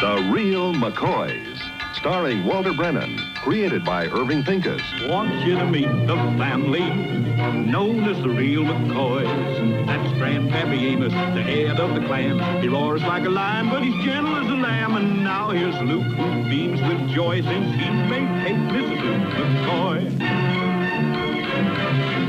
The Real Mccoys, starring Walter Brennan, created by Irving Pincus. Want you to meet the family known as the Real Mccoys. That's Grandpappy Amos, the head of the clan. He roars like a lion, but he's gentle as a lamb. And now here's Luke, who beams with joy since he's made Kate Mrs. Luke McCoy.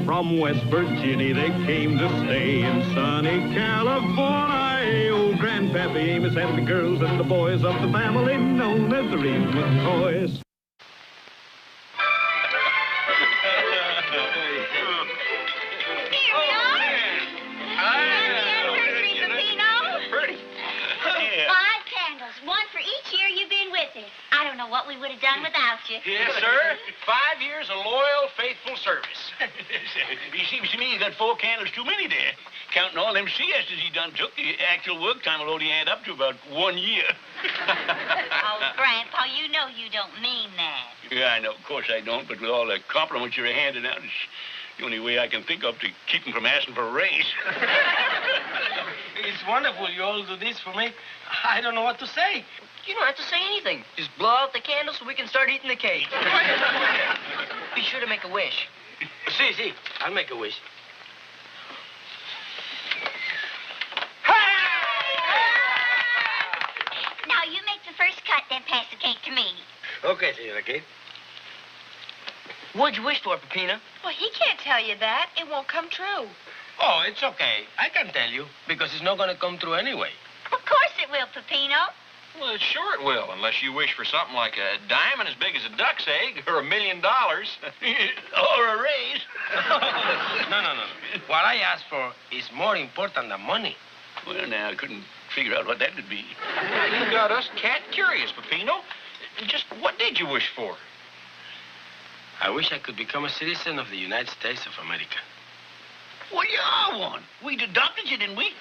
From West Virginia, they came to stay in sunny California. Old Grandpappy Amos and the girls and the boys of the family known as the Real McCoys. Here we are. Happy anniversary, Pepino. Pretty. Yeah. 5 candles, one for each year you've been with us. I don't know what we would have done without you. Yes, sir. 5 years of loyal, faithful service. It seems to me you got 4 candles too many there. Counting all them siestas he done took, the actual work time will only add up to about 1 year. Oh, Grandpa, you know you don't mean that. Yeah, I know. Of course I don't, but with all the compliments you're handing out, it's the only way I can think of to keep him from asking for a raise. It's wonderful you all do this for me. I don't know what to say. You don't have to say anything. Just blow out the candles so we can start eating the cake. Be sure to make a wish. See, I'll make a wish. Now, you make the first cut, then pass the cake to me. Okay, Senora Kate. What'd you wish for, Pepino? Well, he can't tell you that. It won't come true. Oh, it's okay. I can tell you, because it's not going to come true anyway. Of course it will, Pepino. Well, sure it will, unless you wish for something like a diamond as big as a duck's egg, or $1 million. Or a raise. No. What I asked for is more important than money. Well, now, I couldn't figure out what that would be. You got us cat curious, Pepino. Just what did you wish for? I wish I could become a citizen of the United States of America. Well, you are one. We adopted you, didn't we?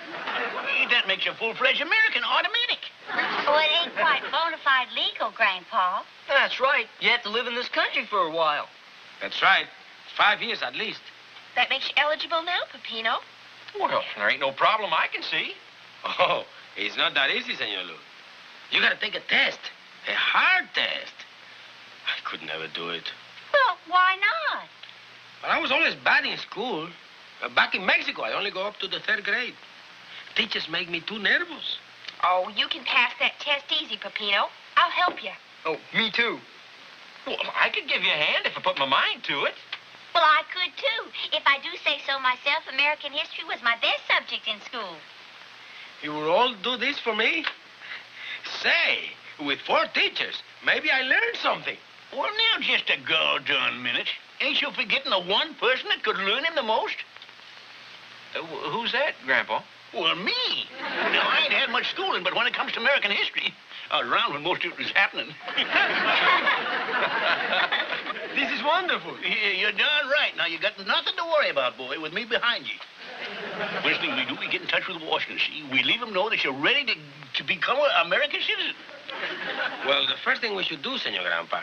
That makes you a full-fledged American, automatic. Oh, it ain't quite bona fide legal, Grandpa. That's right. You have to live in this country for a while. That's right. 5 years at least. That makes you eligible now, Pepino. Well, there ain't no problem I can see. Oh, it's not that easy, Senor Luke. You got to take a test. A hard test. I could never do it. Well, why not? But I was always bad in school. Back in Mexico, I only go up to the 3rd grade. Teachers make me too nervous. Oh, you can pass that test easy, Pepino. I'll help you. Oh, me too. Well, I could give you a hand if I put my mind to it. Well, I could, too. If I do say so myself, American history was my best subject in school. You will all do this for me? Say, with 4 teachers, maybe I learned something. Well, now, just a goddamn minute. Ain't you forgetting the one person that could learn him the most? Who's that, Grandpa? Well, me. Now, I ain't had much schooling, but when it comes to American history, I was around when most of it was happening. This is wonderful. You're darn right. Now, you got nothing to worry about, boy, with me behind you. First thing we do, we get in touch with Washington, see? We leave them know that you're ready to become an American citizen. Well, the first thing we should do, Senor Grandpa,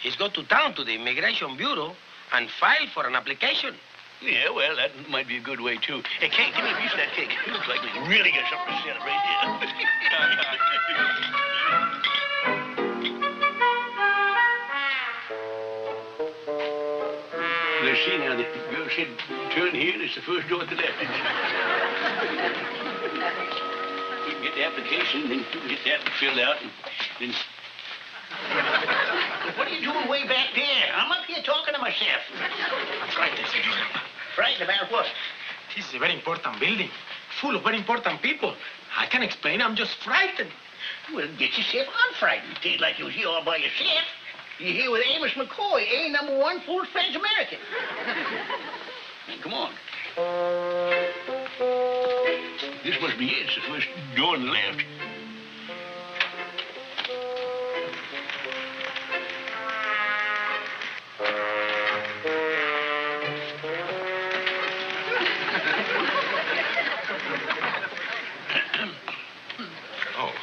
is go to town to the Immigration Bureau and file for an application. Yeah, well, that might be a good way, too. Hey, Kate, give me a piece of that cake. It looks like we really got something to celebrate here. Let's see now. The girl said turn here, and it's the first door at the left. We can get the application, then get that filled out, and then... What are you doing way back there? I'm up here talking to myself. I'm frightened, Senor Grandpa. Frightened about what? This is a very important building, full of very important people. I can't explain. I'm just frightened. Well, get yourself unfrightened. It ain't like you was here all by yourself. You're here with Amos Mccoy, #1 full-fledged American. Now, come on. This must be it. It's the first door on the left.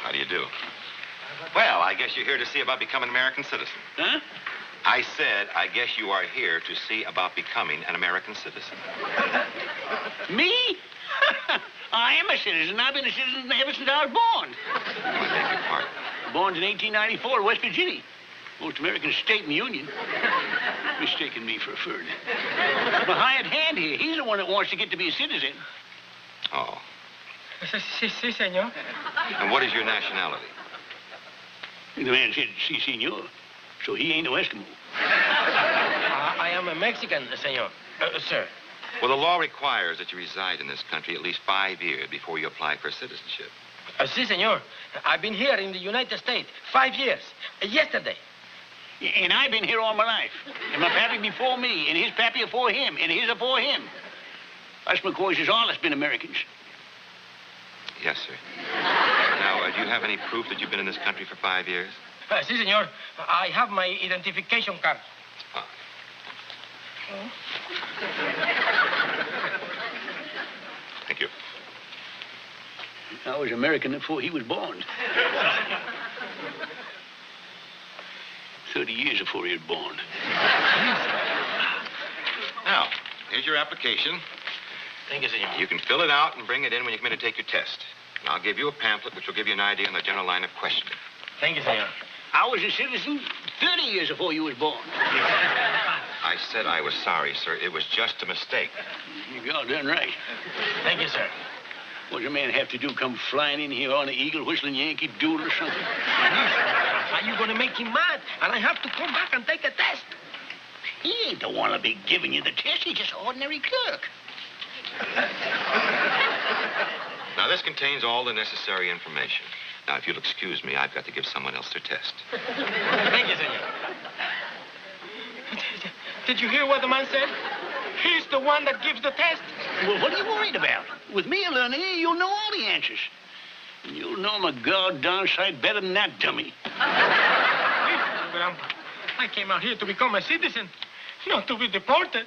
How do you do? Well, I guess you're here to see about becoming an American citizen. Huh? I said, I guess you are here to see about becoming an American citizen. Me? I am a citizen. I've been a citizen ever since I was born. I beg your pardon. Born in 1894 in West Virginia. Most American state in the Union. Mistaking me for a furry. My hired hand here, he's the one that wants to get to be a citizen. Oh. Si, senor. And what is your nationality? The man said, si, senor. So he ain't no Eskimo. I am a Mexican, senor. Sir. Well, the law requires that you reside in this country at least 5 years before you apply for citizenship. Si, senor. I've been here in the United States 5 years. Yesterday. And I've been here all my life. And my pappy before me, and his pappy before him, and his before him. Us Mccoys is all that's been Americans. Yes, sir. Now, do you have any proof that you've been in this country for 5 years? Si, senor. I have my identification card. Fine. Thank you. I was American before he was born. 30 years before he was born. Now, here's your application. Thank you, senor. You can fill it out and bring it in when you come in to take your test. And I'll give you a pamphlet which will give you an idea on the general line of questioning. Thank you, senor. I was a citizen 30 years before you was born. I said I was sorry, sir. It was just a mistake. You're goddamn right. Thank you, sir. What does a man have to do? Come flying in here on an eagle, whistling Yankee Doodle or something? Are you going to make him mad? And I have to come back and take a test. He ain't the one to be giving you the test. He's just an ordinary clerk. Now, this contains all the necessary information. Now, if you'll excuse me, I've got to give someone else their test. Thank you, senor. Did you hear what the man said? He's the one that gives the test. Well, what are you worried about? With me learning, you'll know all the answers. And you'll know them a goddamn sight better than that dummy. Grandpa, I came out here to become a citizen, not to be deported.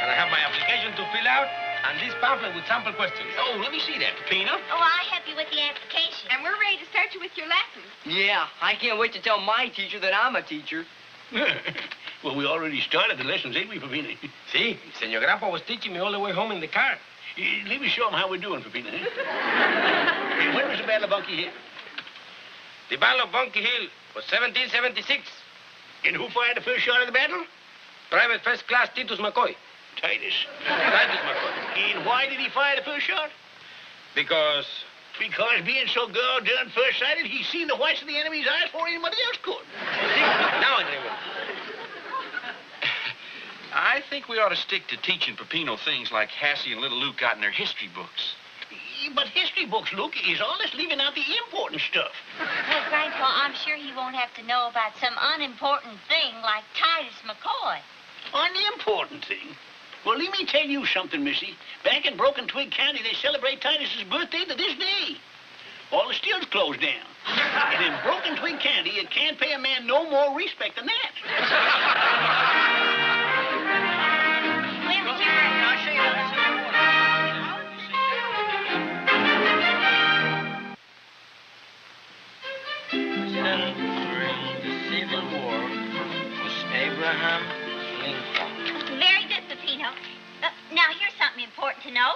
And I have my application to fill out and this pamphlet with sample questions. Oh, let me see that, Pepino. Oh, I'll help you with the application. And we're ready to start you with your lessons. Yeah, I can't wait to tell my teacher that I'm a teacher. Well, we already started the lessons, ain't we, Pepino? See, Senor Grandpa was teaching me all the way home in the car. Let me show him how we're doing, Pepino. Hey, when was the Battle of Bunker Hill? The Battle of Bunker Hill was 1776. And who fired the first shot of the battle? Private First Class Titus Mccoy. Titus. Titus McCoy. And why did he fire the first shot? Because being so goddamn first-sighted, he's seen the whites of the enemy's eyes before anybody else could. now I remember. I think we ought to stick to teaching Pepino things like Hassie and little Luke got in their history books. But history books, Luke, is all that's leaving out the important stuff. Well, Grandpa, I'm sure he won't have to know about some unimportant thing like Titus McCoy. Unimportant thing? Well, let me tell you something, Missy. Back in Broken Twig County, they celebrate Titus's birthday to this day. All the stills closed down. And in Broken Twig County, you can't pay a man no more respect than that. Where was your... I'll show you how to President during the Civil War was Abraham Lincoln. Very good, Pepino. Now, here's something important to know.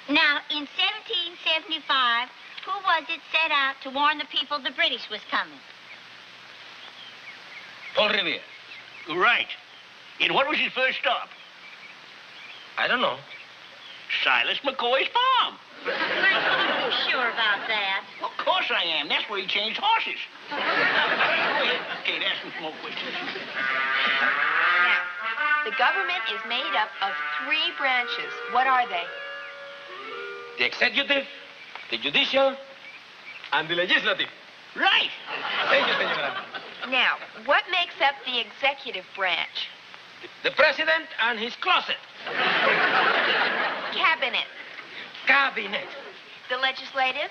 Now, in 1775, who was it set out to warn the people the British was coming? Paul Revere. Right. And what was his first stop? I don't know. Silas McCoy's farm. Are you sure about that? Of course I am. That's where he changed horses. Go ahead, Kate, ask him some more questions. Now, the government is made up of 3 branches. What are they? The executive, the judicial, and the legislative. Right. Thank you, Senora. Now, what makes up the executive branch? The president and his closet. Cabinet. Cabinet. The legislative?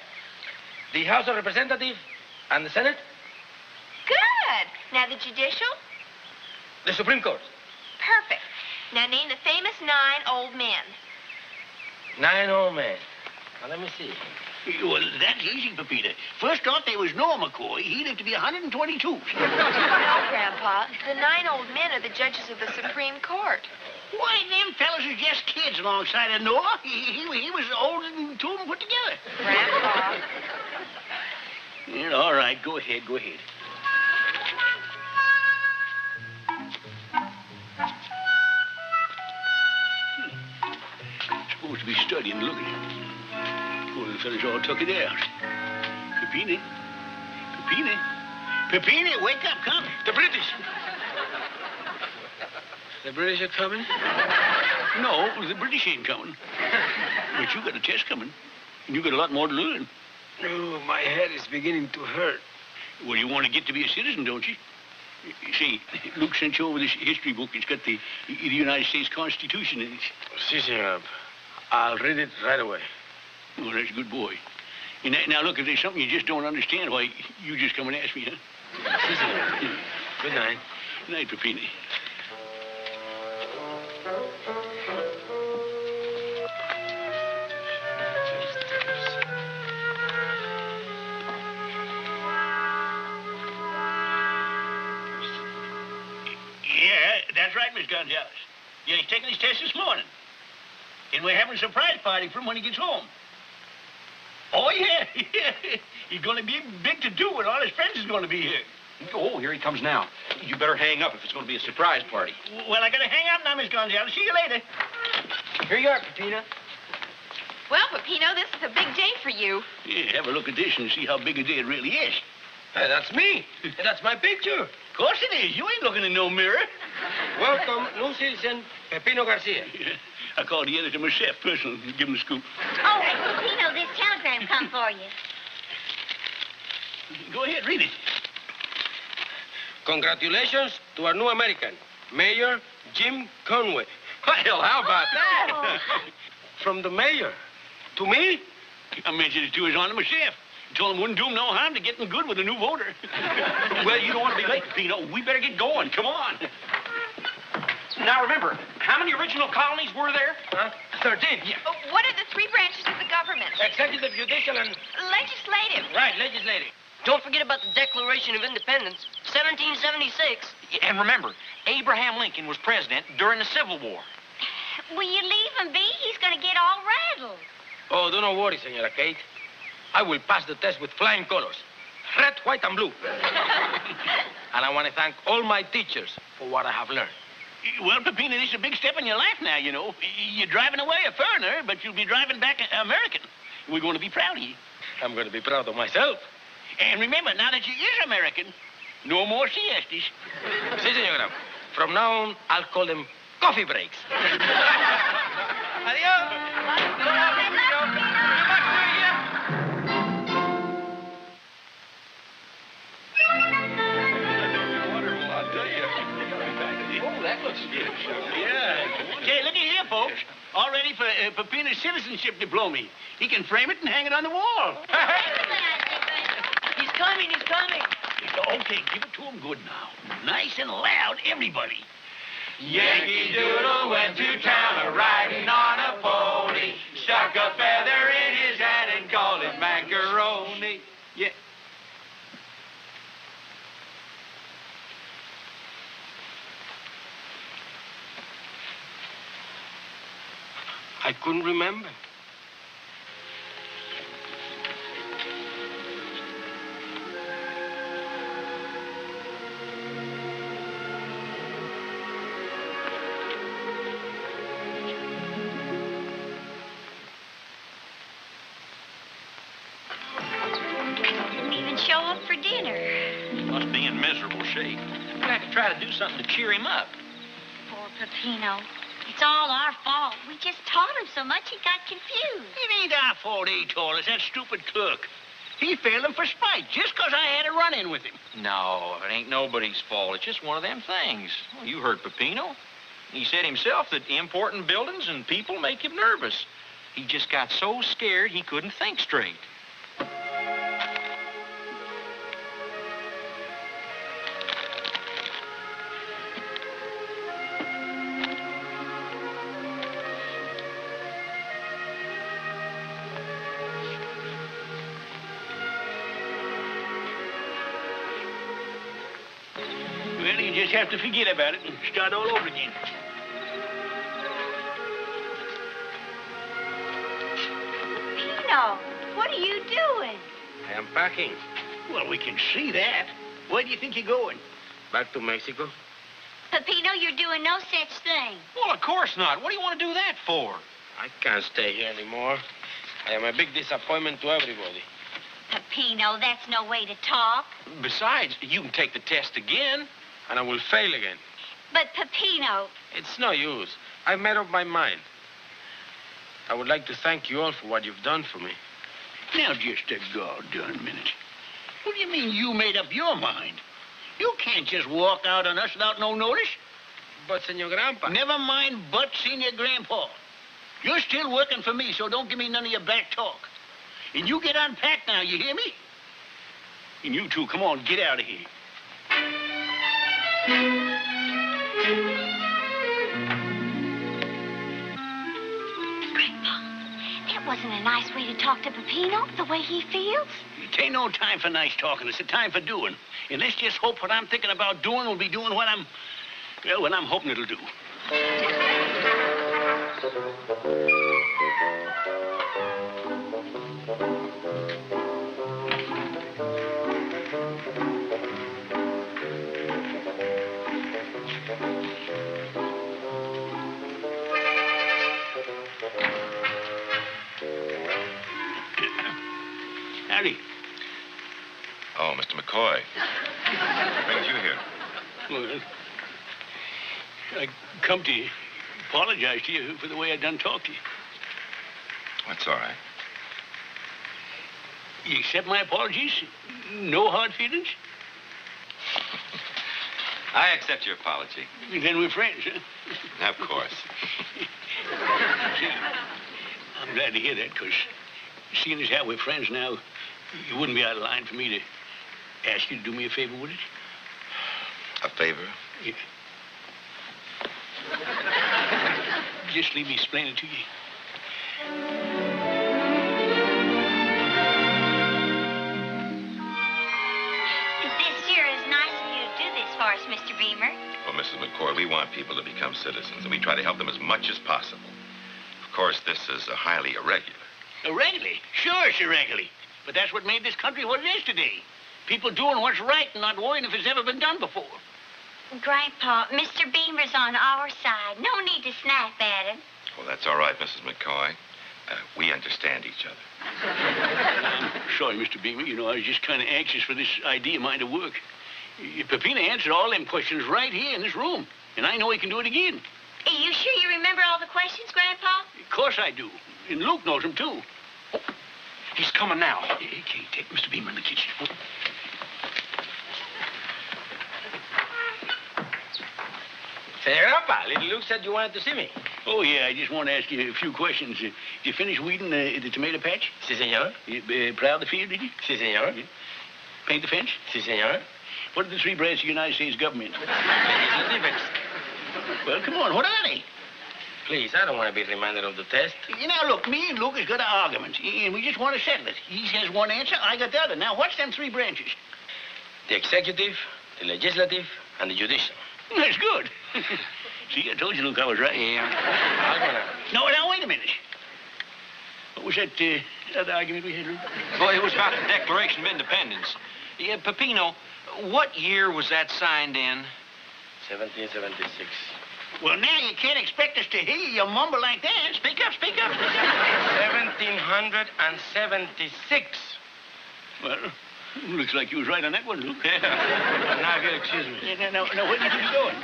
The House of Representatives and the Senate. Good. Now, the judicial? The Supreme Court. Perfect. Now, name the famous 9 old men. 9 old men. Now, let me see. Well, that's easy, Pepita. First off, there was Noah McCoy. He lived to be 122. No, Grandpa. Grandpa, the 9 old men are the judges of the Supreme Court. Why, them fellas are just kids alongside of Noah. He was older than two of them put together. Grandpa. Yeah, all right, go ahead. Supposed to be studying, look at him. Poor little fella's all tuck it out. Pepino, wake up, come. The British. The British are coming? No, the British ain't coming. But you got a test coming, and you got a lot more to learn. No, my head is beginning to hurt. Well, you want to get to be a citizen, don't you? See, Luke sent you over this history book. It's got the United States Constitution in it. Si, senor. I'll read it right away. Oh, that's a good boy. And now, look, if there's something you just don't understand, why, you just come and ask me, huh? Si, senor. Good night. Good night, Pepino. Yeah, that's right, Miss Gonzalez. Yeah, he's taking his test this morning. And we're having a surprise party for him when he gets home. Oh, yeah. He's going to be big to do, and all his friends is going to be here. Oh, here he comes now. You better hang up if it's going to be a surprise party. Well, I got to hang up now, Miss Gonzalez. See you later. Here you are, Pepino. Well, Pepino, this is a big day for you. Yeah, have a look at this and see how big a day it really is. Hey, that's me. And that's my picture. Of course it is. You ain't looking in no mirror. Welcome, new citizen, Pepino Garcia. Yeah, I called the editor myself personally to give him the scoop. Oh, Pepino, this telegram come for you. Go ahead, read it. Congratulations to our new American, Mayor Jim Conway. Well, how about that? From the mayor to me? I mentioned it to his honor myself. Told him wouldn't do him no harm to get him good with a new voter. Well, you don't want to be late, Pepino. We better get going. Come on. Now, remember, how many original colonies were there? 13. Yeah. What are the 3 branches of the government? Executive, judicial, and... Legislative. Right, legislative. Don't forget about the Declaration of Independence, 1776. And remember, Abraham Lincoln was president during the Civil War. Will you leave him be? He's going to get all rattled. Oh, don't worry, Senora Kate. I will pass the test with flying colors. Red, white, and blue. And I want to thank all my teachers for what I have learned. Well, Pepino, this is a big step in your life now, you know. You're driving away a foreigner, but you'll be driving back an American. We're going to be proud of you. I'm going to be proud of myself. And remember, now that you is American, no more siestas. Si, senora. From now on, I'll call them coffee breaks. Adios. Oh, that looks good. Yeah. Okay, look at here, folks. All ready for Pepino's citizenship diploma. He can frame it and hang it on the wall. He's coming. Okay, give it to him good now. Nice and loud, everybody. Yankee Doodle went to town a-riding on a pony, stuck a feather in his hat and called it macaroni. Yeah. I couldn't remember. Didn't even show up for dinner. Must be in miserable shape. We'll have to try to do something to cheer him up. Poor Pepino. It's all our fault. We just taught him so much he got confused. It ain't our fault he told us. That stupid clerk. He failed him for spite just 'cause I had a run-in with him. No, it ain't nobody's fault. It's just one of them things. Well, you heard Pepino. He said himself that important buildings and people make him nervous. He just got so scared he couldn't think straight. Well, you just have to forget about it and start all over again. Pepino, what are you doing? I am packing. Well, we can see that. Where do you think you're going? Back to Mexico. Pepino, you're doing no such thing. Well, of course not. What do you want to do that for? I can't stay here anymore. I am a big disappointment to everybody. Pepino, that's no way to talk. Besides, you can take the test again. And I will fail again. But Pepino, It's no use. I've made up my mind. I would like to thank you all for what you've done for me. Now, just a goddamn minute. What do you mean you made up your mind? You can't just walk out on us without no notice. But, Senor Grandpa... Never mind but, Senior Grandpa. You're still working for me, so don't give me none of your back talk. And you get unpacked now, you hear me? And you two, come on, get out of here. Grandpa, that wasn't a nice way to talk to Pepino, the way he feels. It ain't no time for nice talking. It's a time for doing. And let's just hope what I'm thinking about doing will be doing what I'm hoping it'll do. Howdy. Oh, Mr. McCoy. Brings you here. Well, I come to apologize to you for the way I done talked to you. That's all right. You accept my apologies? No hard feelings? I accept your apology. Then we're friends, huh? Of course. I'm glad to hear that, because seeing as how we're friends now, you wouldn't be out of line for me to ask you to do me a favor, would it? A favor? Yeah. Just leave me explain it to you. This sure is nice of you to do this for us, Mr. Beamer. Well, Mrs. McCoy, we want people to become citizens, and we try to help them as much as possible. Of course, this is highly irregular. Irregularly? Sure it's irregularly. But that's what made this country what it is today. People doing what's right and not worrying if it's ever been done before. Grandpa, Mr. Beamer's on our side. No need to snap at him. Well, that's all right, Mrs. McCoy. We understand each other. I'm sorry, Mr. Beamer. You know, I was just kind of anxious for this idea of mine to work. Pepino answered all them questions right here in this room. And I know he can do it again. Are you sure you remember all the questions, Grandpa? Of course I do. And Luke knows them, too. Oh, he's coming now. Hey, Kate, take Mr. Beamer in the kitchen. Senor Grandpa, little Luke said you wanted to see me. Oh, yeah, I just want to ask you a few questions. Did you finish weeding the tomato patch? Si, senor. You plowed the field, did you? Si, senor. Paint the fence? Si, senor. What are the three branches of the United States government? Legislative. Well, come on, what are they? Please, I don't want to be reminded of the test. You know, look, me and Luke has got an argument, and we just want to settle it. He says one answer, I got the other. Now, what's them three branches? The executive, the legislative, and the judicial. That's good. See, I told you, Luke, I was right. Yeah. No, now, wait a minute. What was that other argument we had, Luke? Well, it was about the Declaration of Independence. Yeah, Pepino, what year was that signed in? 1776. Well, now you can't expect us to hear you mumble like that. Speak up, speak up. 1776. Well, looks like you was right on that one, Luke. Now, if you'll excuse me. Yeah, no, where do you think you're going?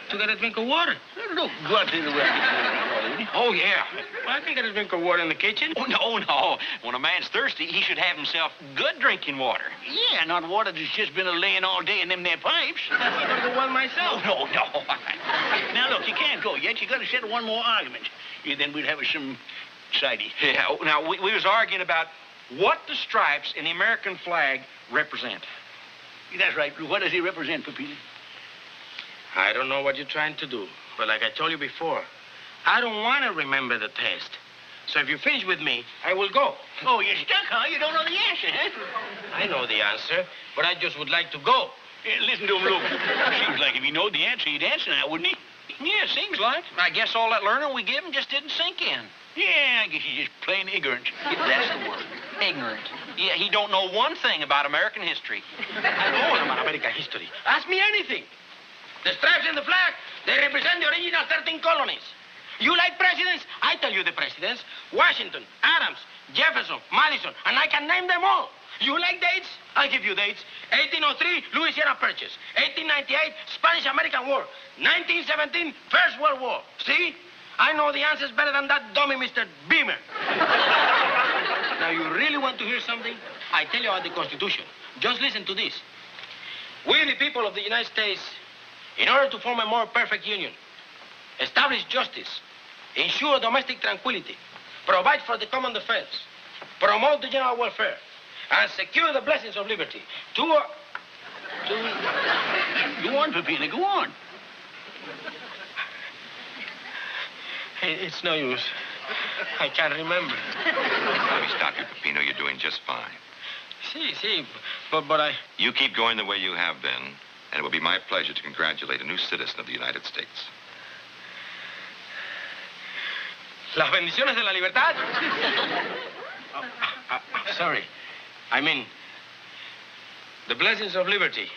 To get a drink of water. Look, go out to the restaurant. Oh, yeah. Well, I can get a drink of water in the kitchen. Oh, no. When a man's thirsty, he should have himself good drinking water. Yeah, not water that's just been laying all day in them there pipes. I'm going to go one myself. No. Now, look, you can't go yet. You got to settle one more argument. Yeah, then we'd have some sidey. Yeah, now, we was arguing about what the stripes in the American flag represent. That's right. What does he represent, Pepino? I don't know what you're trying to do, but like I told you before, I don't want to remember the test. So if you finish with me, I will go. Oh, you're stuck, huh? You don't know the answer, huh? I know the answer, but I just would like to go. Listen to him, look. Seems like if he knowed the answer, he'd answer now, wouldn't he? Yeah, seems like. I guess all that learning we give him just didn't sink in. Yeah, I guess he's just plain ignorant. That's the word. Ignorant. Yeah, he don't know one thing about American history. I know about American history. Ask me anything. The stripes in the flag, they represent the original 13 colonies. You like presidents? I tell you the presidents. Washington, Adams, Jefferson, Madison, and I can name them all. You like dates? I'll give you dates. 1803, Louisiana Purchase. 1898, Spanish-American War. 1917, First World War. See? I know the answers better than that dummy Mr. Beamer. Now, you really want to hear something? I tell you about the Constitution. Just listen to this. We, the people of the United States, in order to form a more perfect union, establish justice, ensure domestic tranquility, provide for the common defense, promote the general welfare, and secure the blessings of liberty. Go on, Pepino, go on. It's no use. I can't remember. Let me stop you, Pepino. You're doing just fine. See, but I... You keep going the way you have been, and it will be my pleasure to congratulate a new citizen of the United States. Las bendiciones de la libertad? Sorry. I mean, the blessings of liberty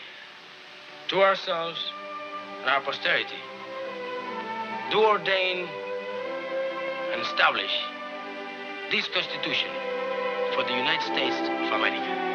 to ourselves and our posterity. Do ordain and establish this Constitution for the United States of America.